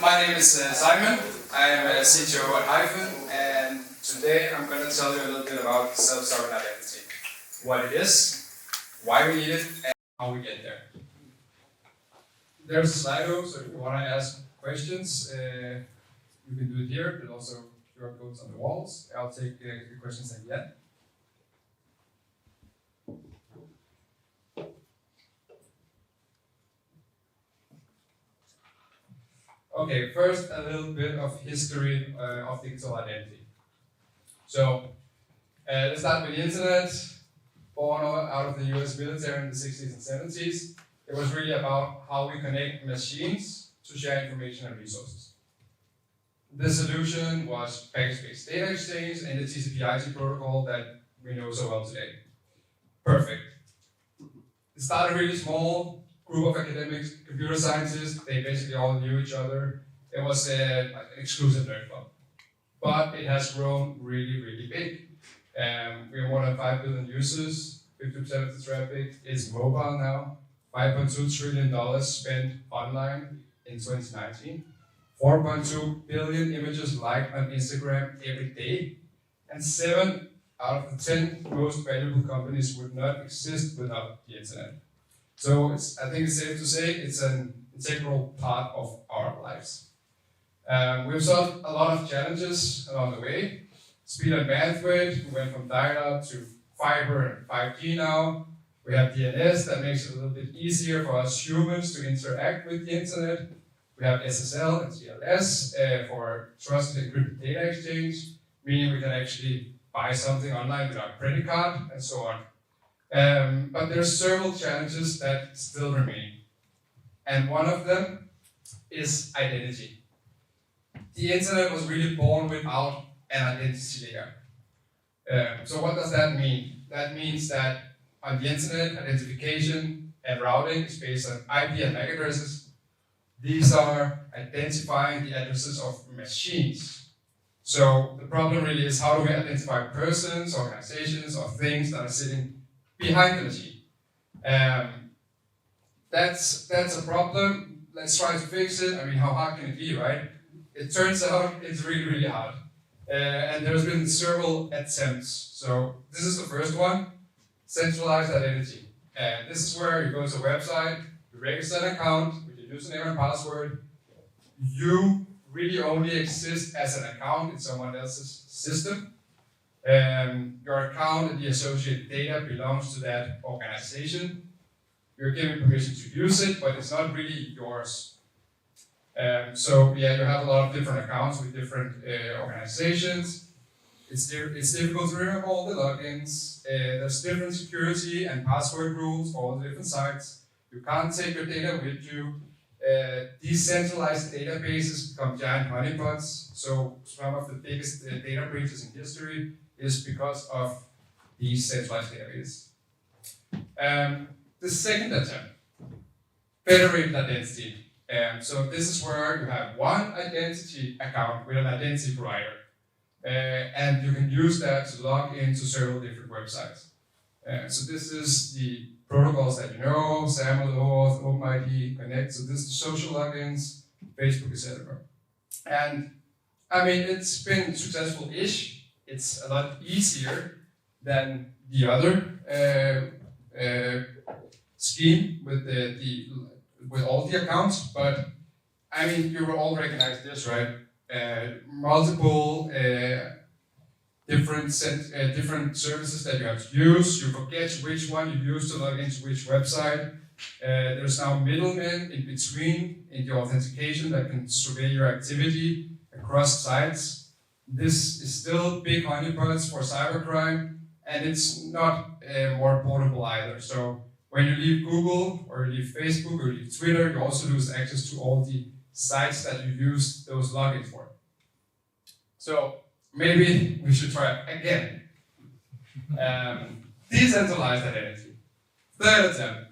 My name is Simon. I am a CTO at Hyphen, and today I'm going to tell you a little bit about self-sovereign identity. What it is, why we need it, and how we get there. There's a Slido, so if you want to ask questions, you can do it here. There's also QR codes on the walls. I'll take the questions at the end. Okay, first a little bit of history of digital identity. So, let's start with the internet. Born out of the US military in the 60s and 70s, it was really about how we connect machines to share information and resources. The solution was package-based data exchange and the TCP/IP protocol that we know so well today. Perfect. It started really small. Group of academics, computer scientists, they basically all knew each other. It was an exclusive nerd club. But it has grown really, really big. We have more than 5 billion users, 50% of the traffic is mobile now, $5.2 trillion spent online in 2019, 4.2 billion images liked on Instagram every day, and 7 out of the 10 most valuable companies would not exist without the internet. So I think it's safe to say it's an integral part of our lives. We've solved a lot of challenges along the way. Speed and bandwidth, we went from dial-up to fiber and 5G now. We have DNS that makes it a little bit easier for us humans to interact with the internet. We have SSL and TLS for trusted encrypted data exchange, meaning we can actually buy something online with our credit card and so on. But there are several challenges that still remain. And one of them is identity. The internet was really born without an identity layer. So what does that mean? That means that on the internet, identification and routing is based on IP and MAC addresses. These are identifying the addresses of machines. So the problem really is, how do we identify persons, organizations, or things that are sitting behind the machine? That's a problem. Let's try to fix it. I mean, how hard can it be, right? It turns out it's really, really hard. And there's been several attempts. So this is the first one, centralized identity. And this is where you go to a website, you register an account with your username and password. You really only exist as an account in someone else's system. Your account and the associated data belongs to that organization. You're given permission to use it, but it's not really yours. So yeah, you have a lot of different accounts with different organizations. It's difficult to remember all the logins. There's different security and password rules for all the different sites. You can't take your data with you. Decentralized databases become giant honeypots. So some of the biggest data breaches in history is because of these centralized databases. The second attempt, federated identity. So this is where you have one identity account with an identity provider. And you can use that to log into several different websites. So this is the protocols that you know, SAML, OAuth, OpenID, Connect. So this is the social logins, Facebook, etc. And I mean, it's been successful-ish. It's a lot easier than the other scheme with all the accounts, but I mean, you will all recognize this, right? Multiple different services that you have to use. You forget which one you use to log into which website. There's now middlemen in between in the authentication that can survey your activity across sites. This is still big honeypots for cybercrime, and it's not more portable either. So when you leave Google or you leave Facebook or you leave Twitter, you also lose access to all the sites that you use those logins for. So maybe we should try again. Decentralized identity. Third attempt.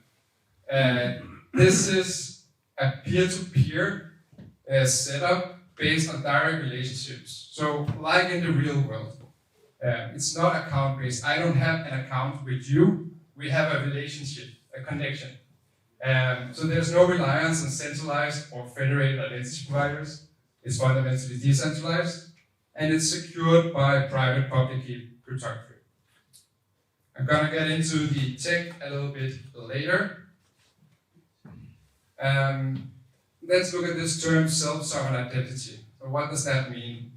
This is a peer-to-peer setup based on direct relationships. So like in the real world, it's not account-based. I don't have an account with you. We have a relationship, a connection. So there's no reliance on centralized or federated identity providers. It's fundamentally decentralized, and it's secured by private public key cryptography. I'm gonna get into the tech a little bit later. Let's look at this term self-sovereign identity. So what does that mean?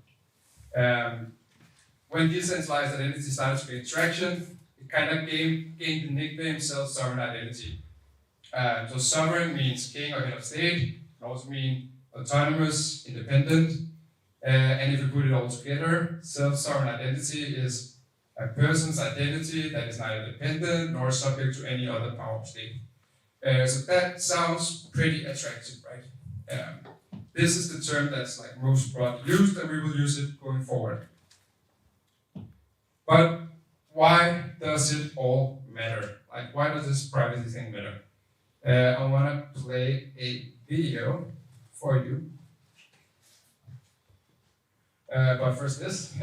When decentralized identity started to gain traction, it kind of gained the nickname self-sovereign identity. So sovereign means king or head of state. It can also mean autonomous, independent. And if you put it all together, self-sovereign identity is a person's identity that is neither dependent nor subject to any other power or state. So that sounds pretty attractive, right? This is the term that's like most broadly used, and we will use it going forward. But why does it all matter? Like, why does this privacy thing matter? I want to play a video for you. But first this.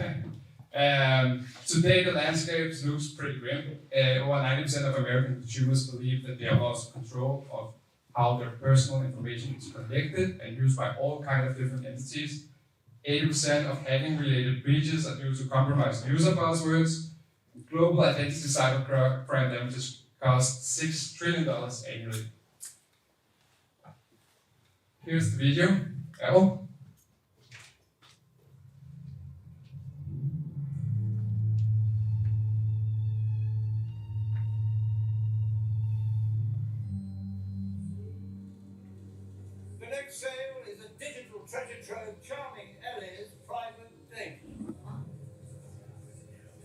Today the landscape looks pretty grim. Over 90% of American consumers believe that they have lost control of how their personal information is collected and used by all kinds of different entities. 80% of hacking-related breaches are due to compromised user passwords. Global identity cybercrime damages cost $6 trillion annually. Here's the video. Apple. The next sale is a digital treasure trove charming Ellie's private thing.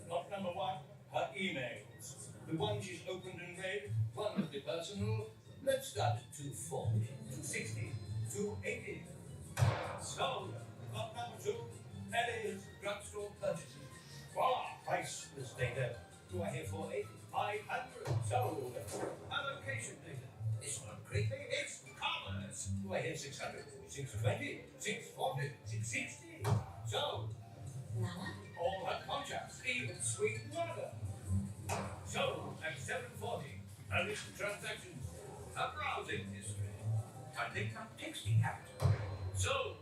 Top number one, her emails. The one she's opened and read, one of the personal. Let's start at 240, 260, 280. So, top number two, Ellie's drugstore purchases. Voila, priceless data. Do I hear 480? 500. Sold. Allocation data. It's not creepy, it's commerce. Do I hear 600? 620? 640? 660? Sold. All her contracts, even sweet mother. Sold at 740. A recent transactions. A browsing history. I think I'm texting habit. Sold.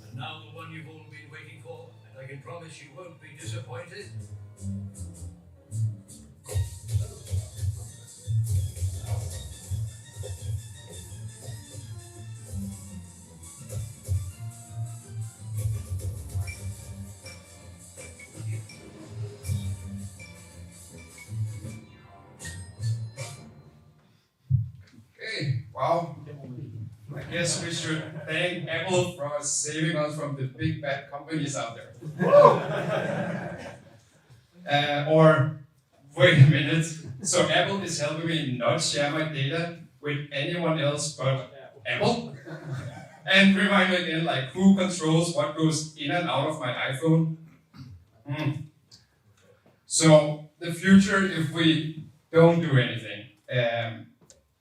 And now the one you've all been waiting for, and I can promise you won't be disappointed. Okay, wow. I guess we should thank Apple for saving us from the big bad companies out there. Or, wait a minute. So Apple is helping me not share my data with anyone else but Apple? And remind me again, like, who controls what goes in and out of my iPhone? So the future, if we don't do anything,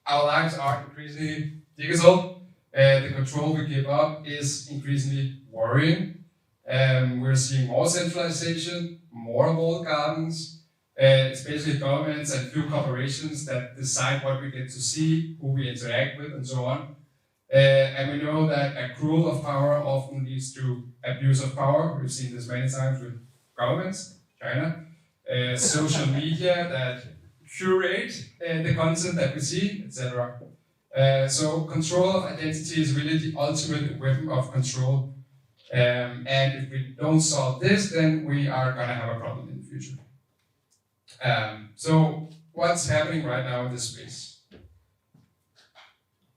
our lives are increasingly digital. The control we give up is increasingly worrying. We're seeing more centralization, more walled gardens, especially governments and few corporations that decide what we get to see, who we interact with, and so on. And we know that accrual of power often leads to abuse of power. We've seen this many times with governments, China, social media that curate the content that we see, etc. So control of identity is really the ultimate weapon of control. And if we don't solve this, then we are going to have a problem in the future. So what's happening right now in this space?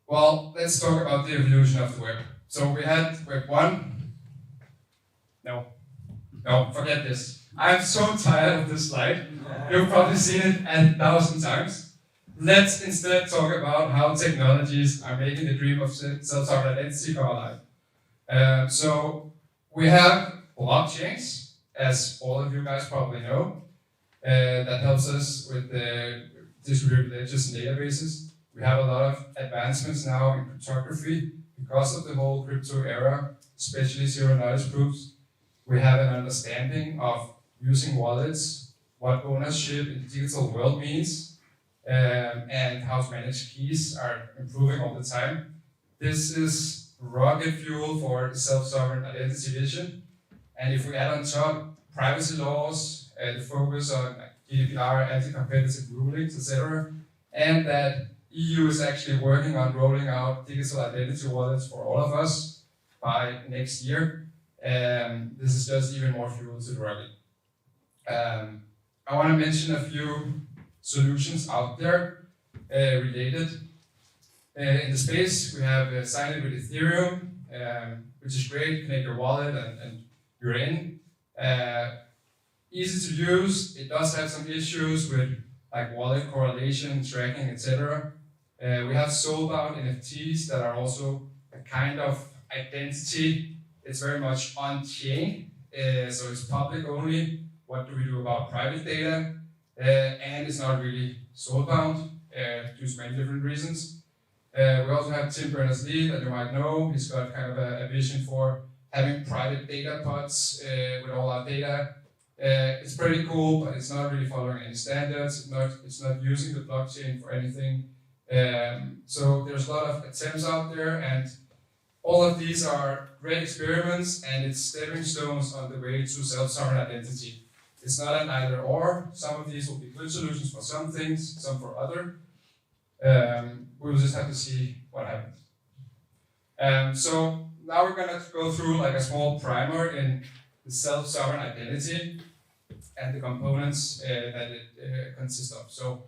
Well, let's talk about the evolution of the web. So we had Web 1. No, forget this. I'm so tired of this slide. You've probably seen it 1,000 times. Let's instead talk about how technologies are making the dream of self-sovereign identity come alive. So we have blockchains, as all of you guys probably know, that helps us with the distributed ledgers and databases. We have a lot of advancements now in cryptography because of the whole crypto era, especially zero-knowledge proofs. We have an understanding of using wallets, what ownership in the digital world means. and how to manage keys are improving all the time. This is rocket fuel for the self-sovereign identity vision. And if we add on top privacy laws, the focus on GDPR, anti-competitive rulings, etc., and that EU is actually working on rolling out digital identity wallets for all of us by next year. This is just even more fuel to the rocket. I want to mention a few solutions out there related. In the space, we have Sign It with Ethereum, which is great. Connect your wallet and you're in. Easy to use. It does have some issues with like wallet correlation, tracking, etc. We have soulbound NFTs that are also a kind of identity. It's very much on-chain, so it's public only. What do we do about private data? And it's not really soulbound due to many different reasons. We also have Tim Berners-Lee that you might know. He's got kind of a vision for having private data pods with all our data. It's pretty cool, but it's not really following any standards. It's not using the blockchain for anything. So there's a lot of attempts out there, and all of these are great experiments, and it's stepping stones on the way to self-sovereign identity. It's not an either or. Some of these will be good solutions for some things, some for other. We'll just have to see what happens. So now we're gonna go through like a small primer in the self-sovereign identity and the components that it consists of. So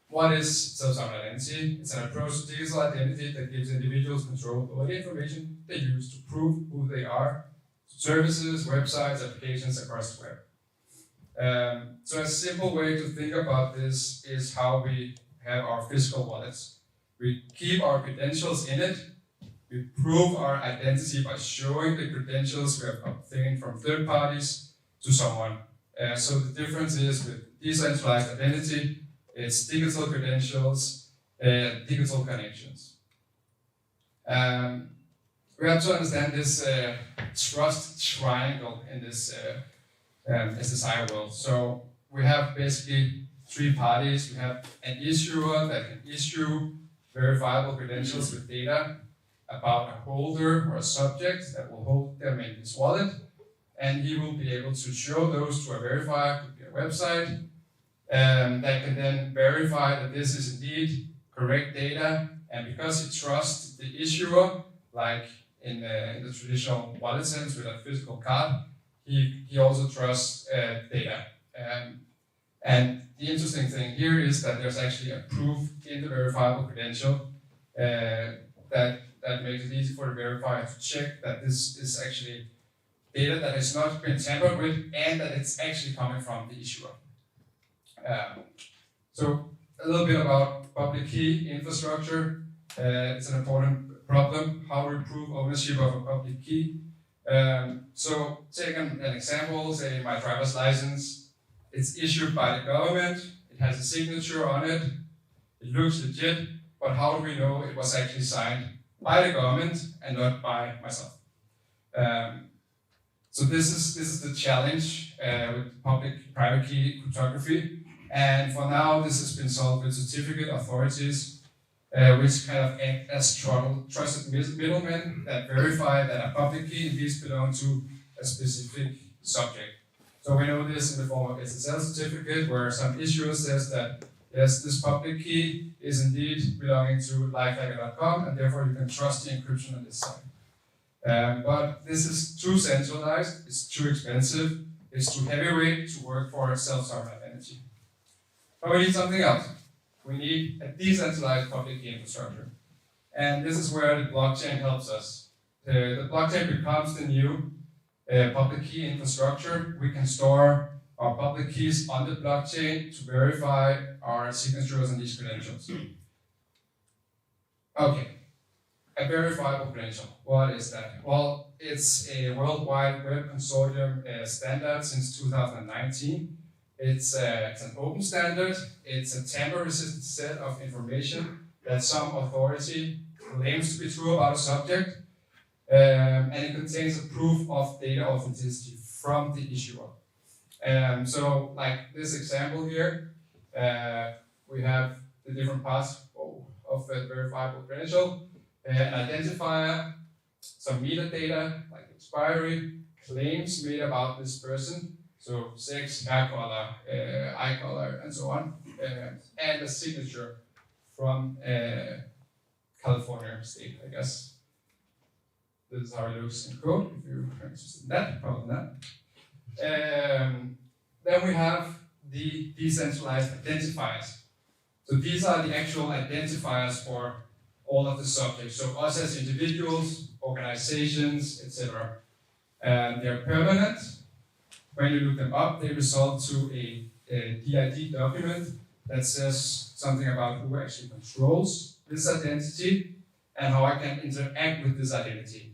what is self-sovereign identity? It's an approach to digital identity that gives individuals control over the information they use to prove who they are to services, websites, applications across the web. So a simple way to think about this is how we have our physical wallets. We keep our credentials in it. We prove our identity by showing the credentials we have obtained from third parties to someone. So the difference is with decentralized identity, it's digital credentials, digital connections. We have to understand this trust triangle in this SSI world. So we have basically three parties. We have an issuer that can issue verifiable credentials with data about a holder or a subject that will hold them in his wallet, and he will be able to show those to a verifier, could be a website, that can then verify that this is indeed correct data, and because he trusts the issuer, like in the traditional wallet sense with a physical card, he also trusts data. And the interesting thing here is that there's actually a proof in the verifiable credential that makes it easy for the verifier to check that this is actually data that has not been tampered with and that it's actually coming from the issuer. So a little bit about public key infrastructure. It's an important problem, how to prove ownership of a public key. So take an example, say my driver's license. It's issued by the government, it has a signature on it, it looks legit, but how do we know it was actually signed by the government and not by myself? So this is the challenge with public-private key cryptography. And for now, this has been solved with certificate authorities, which kind of act as trusted middlemen that verify that a public key indeed belongs to a specific subject. So we know this in the form of SSL certificate, where some issuer says that yes, this public key is indeed belonging to lifehacker.com, and therefore you can trust the encryption on this side. But this is too centralized, it's too expensive, it's too heavyweight to work for self-sovereign identity. But we need something else. We need a decentralized public key infrastructure. And this is where the blockchain helps us. The blockchain becomes the new public key infrastructure. We can store our public keys on the blockchain to verify our signatures and these credentials. Okay, a verifiable credential. What is that? Well, it's a worldwide web consortium standard since 2019. It's an open standard. It's a tamper-resistant set of information that some authority claims to be true about a subject, and it contains a proof of data authenticity from the issuer. So, like this example here, We have the different parts of a verifiable credential, an identifier, some metadata like expiry, claims made about this person, so sex, hair color, eye color, and so on, and a signature from California state, I guess. This is how it looks in code, if you're interested in that, probably not. Then we have the decentralized identifiers. So these are the actual identifiers for all of the subjects. So us as individuals, organizations, etc. They're permanent. When you look them up, they result to a DID document that says something about who actually controls this identity and how I can interact with this identity.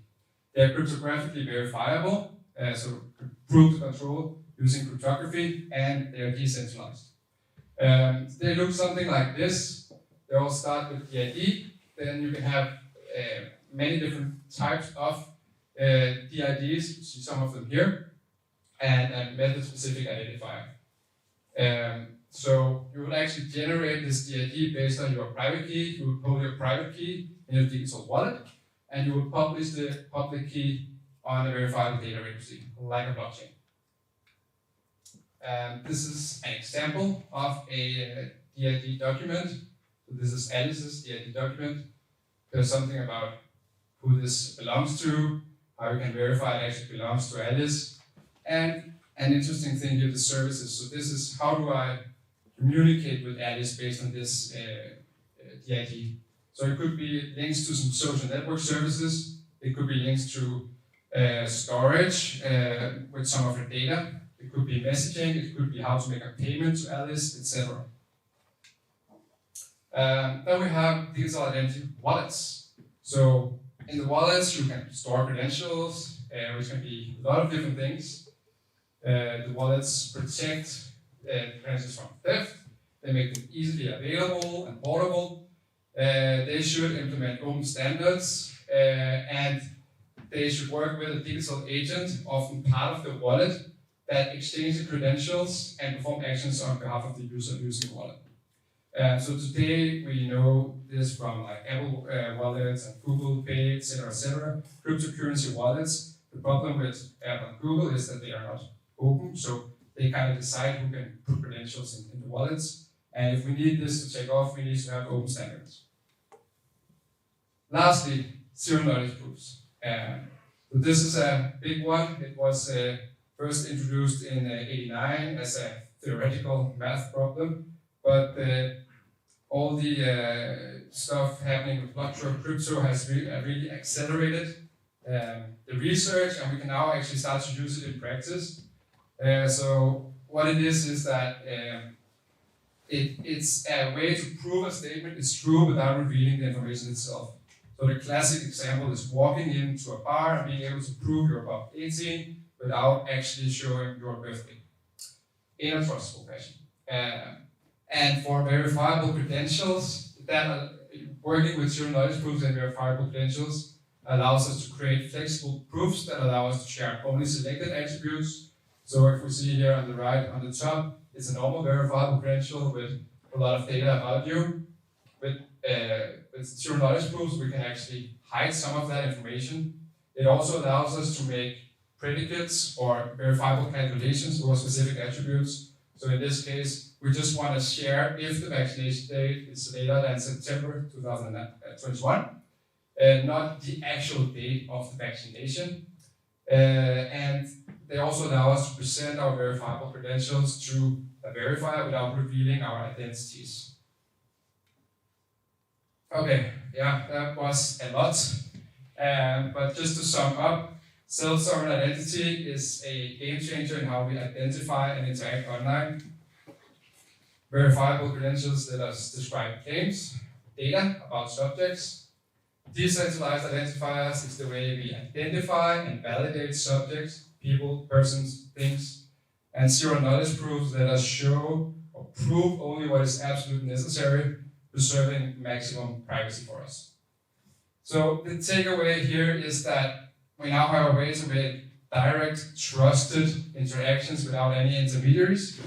They're cryptographically verifiable, so proof to control using cryptography, and they're decentralized. They look something like this. They all start with DID. Then you can have many different types of DIDs. You see some of them here, and a method-specific identifier. So you will actually generate this DID based on your private key. You will hold your private key in your digital wallet, and you will publish the public key on a verifiable data registry, like a blockchain. This is an example of a DID document. So this is Alice's DID document. There's something about who this belongs to, how you can verify it actually belongs to Alice, and an interesting thing here, the services. So this is how do I communicate with Alice based on this DID. So it could be links to some social network services. It could be links to storage with some of her data. It could be messaging, it could be how to make a payment to Alice, etc. Then we have digital identity wallets. So in the wallets, you can store credentials, which can be a lot of different things. The wallets protect credentials from theft. They make them easily available and portable. They should implement open standards, and they should work with a digital agent, often part of the wallet, that exchange the credentials and perform actions on behalf of the user using the wallet. So today we know this from like Apple wallets and Google Pay, etc. Cryptocurrency wallets. The problem with Apple and Google is that they are not open, so they kind of decide who can put credentials in the wallets. And if we need this to take off, we need to have open standards. Lastly, zero knowledge proofs. So this is a big one. It was first introduced in '89 as a theoretical math problem, but all the stuff happening with blockchain crypto has really accelerated the research, and we can now actually start to use it in practice. So what it is that it's a way to prove a statement is true without revealing the information itself. So the classic example is walking into a bar and being able to prove you're above 18 without actually showing your birthday in a trustful fashion. And for verifiable credentials, that working with zero knowledge proofs and verifiable credentials allows us to create flexible proofs that allow us to share only selected attributes. So if we see here on the right, on the top, it's a normal verifiable credential with a lot of data about you. With zero knowledge proofs, we can actually hide some of that information. It also allows us to make predicates or verifiable calculations for specific attributes. So in this case, we just want to share if the vaccination date is later than September 2021, not the actual date of the vaccination. And they also allow us to present our verifiable credentials to a verifier without revealing our identities. Okay, yeah, that was a lot. But just to sum up, self-sovereign identity is a game changer in how we identify and interact online. Verifiable credentials let us describe claims, data about subjects. Decentralized identifiers is the way we identify and validate subjects, people, persons, things. And zero knowledge proofs let us show or prove only what is absolutely necessary, preserving maximum privacy for us. So the takeaway here is that we now have a way to make direct, trusted interactions without any intermediaries.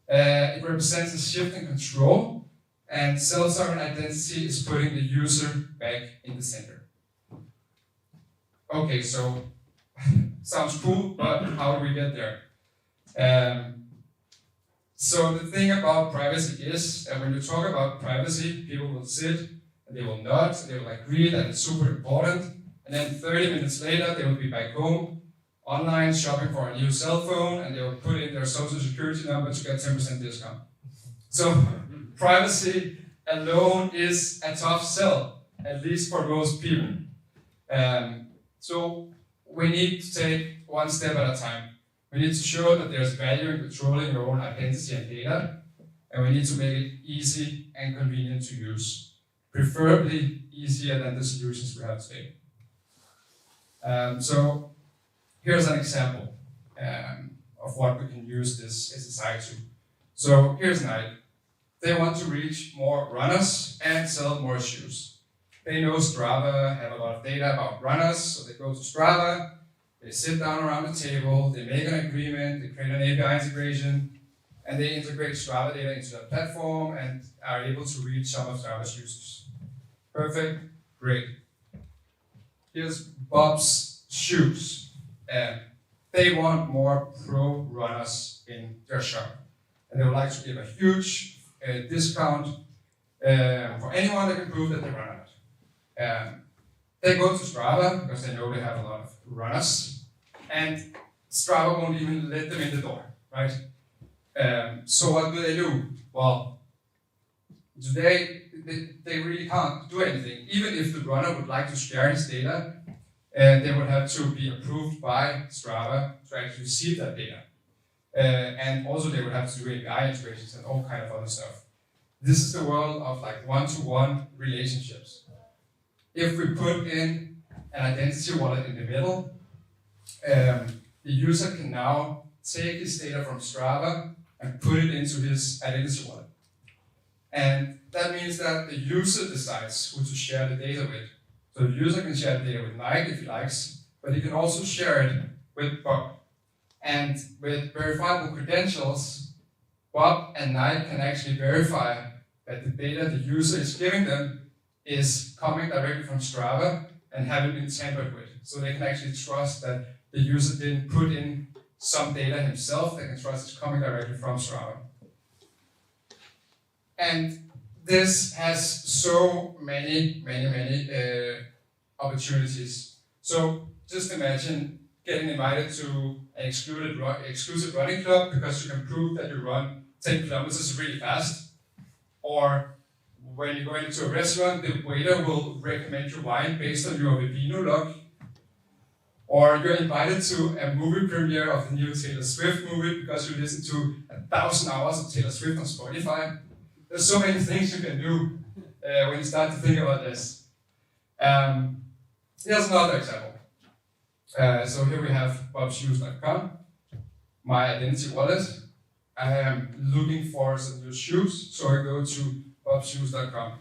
It represents a shift in control, and self-sovereign identity is putting the user back in the center. Okay, so sounds cool, but how do we get there? So the thing about privacy is that when you talk about privacy, people will sit and they will nod, they will agree that it's super important, and then 30 minutes later they will be back home, online shopping for a new cell phone, and they will put in their social security number to get 10% discount. So privacy alone is a tough sell, at least for most people. So we need to take one step at a time. We need to show that there's value in controlling your own identity and data, and we need to make it easy and convenient to use, preferably easier than the solutions we have today. So here's an example of what we can use this SSI to. So here's Nike. They want to reach more runners and sell more shoes. They know Strava have a lot of data about runners, so they go to Strava, they sit down around the table, they make an agreement, they create an API integration, and they integrate Strava data into their platform and are able to reach some of Strava's users. Perfect, great. Here's Bob's Shoes. They want more pro runners in their shop, and they would like to give a huge discount for anyone that can prove that they run a lot. They go to Strava because they know they have a lot of runners, and Strava won't even let them in the door, right? So what do? Well, today they really can't do anything. Even if the runner would like to share his data, they would have to be approved by Strava to actually receive that data. And also they would have to do API integrations and all kind of other stuff. This is the world of like one-to-one relationships. If we put in an identity wallet in the middle, the user can now take his data from Strava and put it into his identity wallet. And that means that the user decides who to share the data with. So the user can share the data with Nike if he likes, but he can also share it with Bob. And with verifiable credentials, Bob and Nike can actually verify that the data the user is giving them is coming directly from Strava and haven't been tampered with. So they can actually trust that the user didn't put in some data himself. They can trust it's coming directly from Strava. And this has so many opportunities. So just imagine getting invited to an exclusive running club because you can prove that you run 10 kilometers really fast. Or when you go into a restaurant, the waiter will recommend you wine based on your Vivino log. Or you're invited to a movie premiere of the new Taylor Swift movie because you listen to 1,000 hours of Taylor Swift on Spotify. There's so many things you can do when you start to think about this. Here's another example. So here we have bobshoes.com, my identity wallet. I am looking for some new shoes, so I go to bobshoes.com.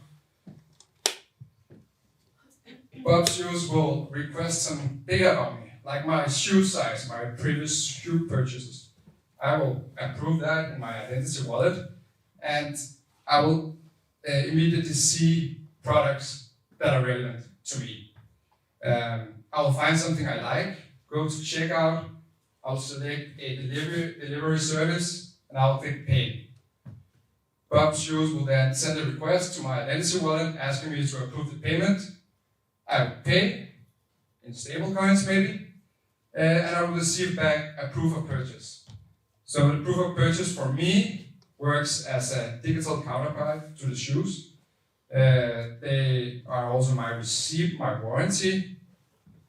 Bob Shoes will request some data about me, like my shoe size, my previous shoe purchases. I will approve that in my identity wallet, and I will immediately see products that are relevant to me. I will find something I like, go to checkout, I'll select a delivery service, and I'll click pay. Bob Shoes will then send a request to my identity wallet asking me to approve the payment. I will pay, in stablecoins maybe, and I will receive back a proof of purchase. So the proof of purchase for me works as a digital counterpart to the shoes. They are also my receipt, my warranty.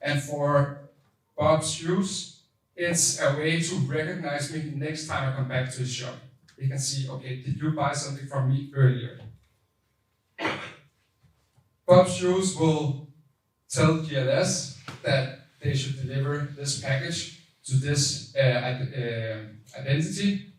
And for Bob's Shoes, it's a way to recognize me next time I come back to his shop. They can see, okay, did you buy something from me earlier? Bob's Shoes will tell GLS that they should deliver this package to this identity.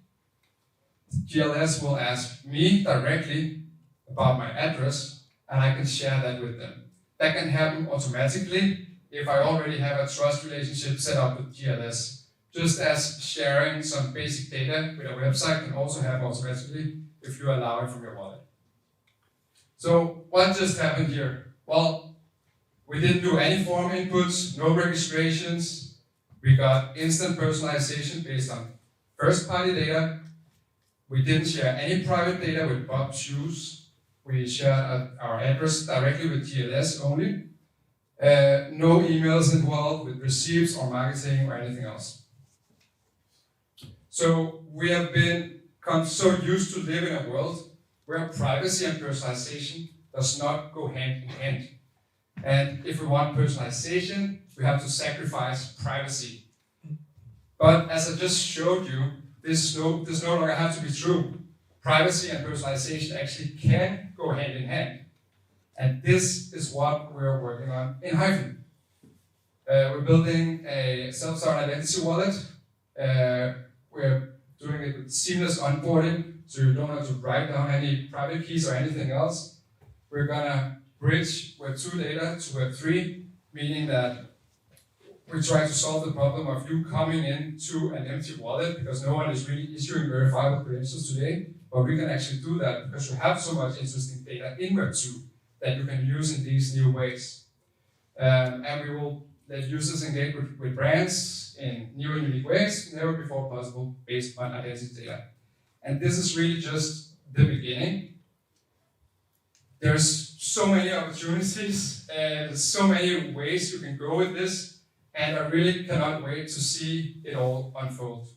GLS will ask me directly about my address, and I can share that with them. That can happen automatically if I already have a trust relationship set up with GLS. just as sharing some basic data with a website can also happen automatically if you allow it from your wallet. So what just happened here? Well, we didn't do any form inputs, no registrations. We got instant personalization based on first-party data. We didn't share any private data with Bob's Shoes. We shared our address directly with GLS only. No emails involved with receipts or marketing or anything else. So we have become so used to live in a world where privacy and personalization does not go hand in hand. And if we want personalization, we have to sacrifice privacy. But as I just showed you, this no longer have to be true. Privacy and personalization actually can go hand in hand. And this is what we're working on in Hyphen. We're building a self-sovereign identity wallet. We're doing it with seamless onboarding, so you don't have to write down any private keys or anything else. We're gonna bridge Web 2 data to Web 3, meaning that we try to solve the problem of you coming into an empty wallet because no one is really issuing verifiable credentials today. But we can actually do that because you have so much interesting data in Web 2 that you can use in these new ways. And we will let users engage with brands in new and unique ways, never before possible, based on identity data. And this is really just the beginning. There's so many opportunities and so many ways you can go with this, and I really cannot wait to see it all unfold.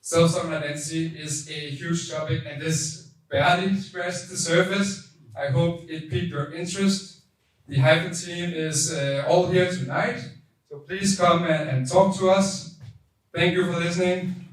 Self-sovereign identity is a huge topic, and this barely scratched the surface. I hope it piqued your interest. The Hyphen team is all here tonight, so please come and talk to us. Thank you for listening.